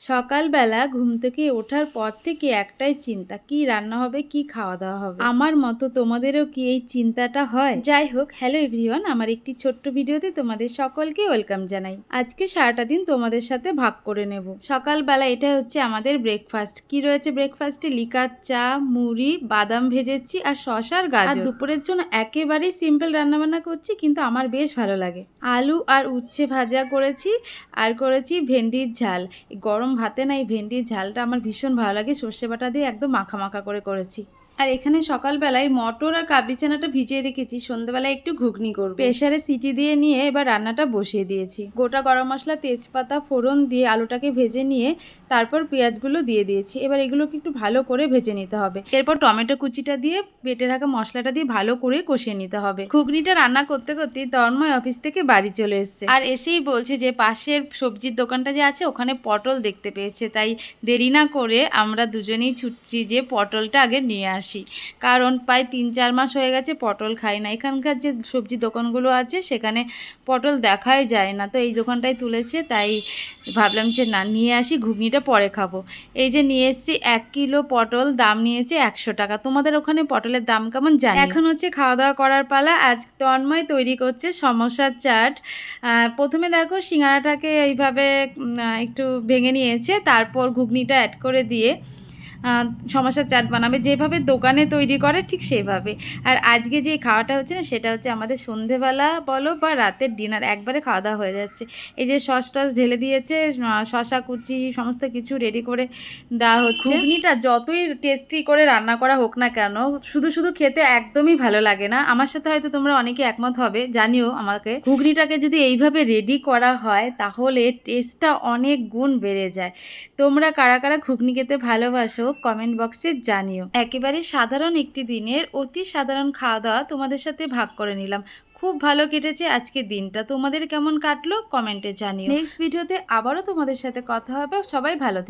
সকালবেলা ঘুম থেকে ওঠার পর থেকে একটাই চিন্তা, কি রান্না হবে, কি খাওয়া দাওয়া হবে। আমার মতো তোমাদেরও কি এই চিন্তাটা হয়? যাই হোক, হ্যালো এভরিওয়ান, আমার একটি ছোট্ট ভিডিওতে তোমাদের সকলকে ওয়েলকাম জানাই। আজকে সারাটা দিন তোমাদের সাথে ভাগ করে নেব। সকালবেলা এটা হচ্ছে আমাদের ব্রেকফাস্ট। কি রয়েছে ব্রেকফাস্টে? লিকার চা, মুড়ি, বাদাম ভেজেছি আর শশার গাজর। আর দুপুরের জন্য একেবারেই সিম্পল রান্নাবান্না করছি, কিন্তু আমার বেশ ভালো লাগে। আলু আর উচ্ছে ভাজা করেছি আর করেছি ভেন্ডির ঝাল। গরম ভাতে না এই ভেন্ডির ঝালটা আমার ভীষণ ভালো লাগে, সর্ষে বাটা দিয়ে একদম মাখা মাখা করে করেছি। আর এখানে সকালবেলায় মটর আর কাবলি চানাটা ভিজিয়ে রেখেছি, সন্ধ্যাবেলায় একটু ঘুগনি করব। প্রেসারে সিটি দিয়ে নিয়ে এবার রান্নাটা বসিয়ে দিয়েছি। গোটা গরম মশলা, তেজপাতা, ফোড়ন দিয়ে আলুটাকে ভেজে নিয়ে তারপর পেঁয়াজগুলো দিয়ে দিয়েছি। এবার এগুলোকে একটু ভালো করে ভেজে নিতে হবে। এরপর টমেটো কুচিটা দিয়ে বেটে রাখা মশলাটা দিয়ে ভালো করে কষিয়ে নিতে হবে। ঘুগনিটা রান্না করতে করতেই তন্ময় অফিস থেকে বাড়ি চলে এসেছে, আর এসেই বলছে যে পাশের সবজির দোকানটা যে আছে ওখানে পটল দেখতে পেয়েছে, তাই দেরি না করে আমরা দুজনেই ছুটছি যে পটলটা আগে নিয়ে আসি। কারণ প্রায় 3-4 মাস হয়ে গেছে পটল খাই না। এখানকার যে সবজি দোকানগুলো আছে সেখানে পটল দেখাই যায় না, তো এই দোকানটাই তুলেছে, তাই ভাবলাম যে না, নিয়ে আসি, ঘুগনিটা পরে খাবো। এই যে নিয়ে এসেছি 1 কিলো পটল, দাম নিয়েছে 100 টাকা। তোমাদের ওখানে পটলের দাম কেমন জানি। এখন হচ্ছে খাওয়া দাওয়া করার পালা। আজ তন্ময় তৈরি করছে সমোসার চাট। প্রথমে দেখো সিঙ্গারাটাকে এইভাবে একটু ভেঙে নিয়েছে, তারপর ঘুগনিটা অ্যাড করে দিয়ে সমোসার চাট বানাবে, যেভাবে দোকানে তৈরি করে ঠিক সেভাবে। আর আজকে যে খাওয়াটা হচ্ছে না, সেটা হচ্ছে আমাদের সন্ধেবেলা বলো বা রাতের ডিনার, একবারে খাওয়া দাওয়া হয়ে যাচ্ছে। এই যে সস টস ঢেলে দিয়েছে, শশা কুচি সমস্ত কিছু রেডি করে দেওয়া হচ্ছে। ঘুগনিটা যতই টেস্টি করে রান্না করা হোক না কেন, শুধু শুধু খেতে একদমই ভালো লাগে না। আমার সাথে হয়তো তোমরা অনেকে একমত হবে, জানিও আমাকে। ঘুগনিটাকে যদি এইভাবে রেডি করা হয় তাহলে টেস্টটা অনেক গুণ বেড়ে যায়। তোমরা কারা কারা ঘুগনি খেতে ভালোবাসো কমেন্ট বক্সে জানিও। একেবারে সাধারণ একটি দিনের অতি সাধারণ খাওয়া দাওয়া তোমাদের সাথে ভাগ করে নিলাম। খুব ভালো কেটেছে আজকের দিনটা। তোমাদের কেমন কাটলো কমেন্টে জানিও। নেক্সট ভিডিওতে আবারও তোমাদের সাথে কথা হবে। সবাই ভালো থেকো।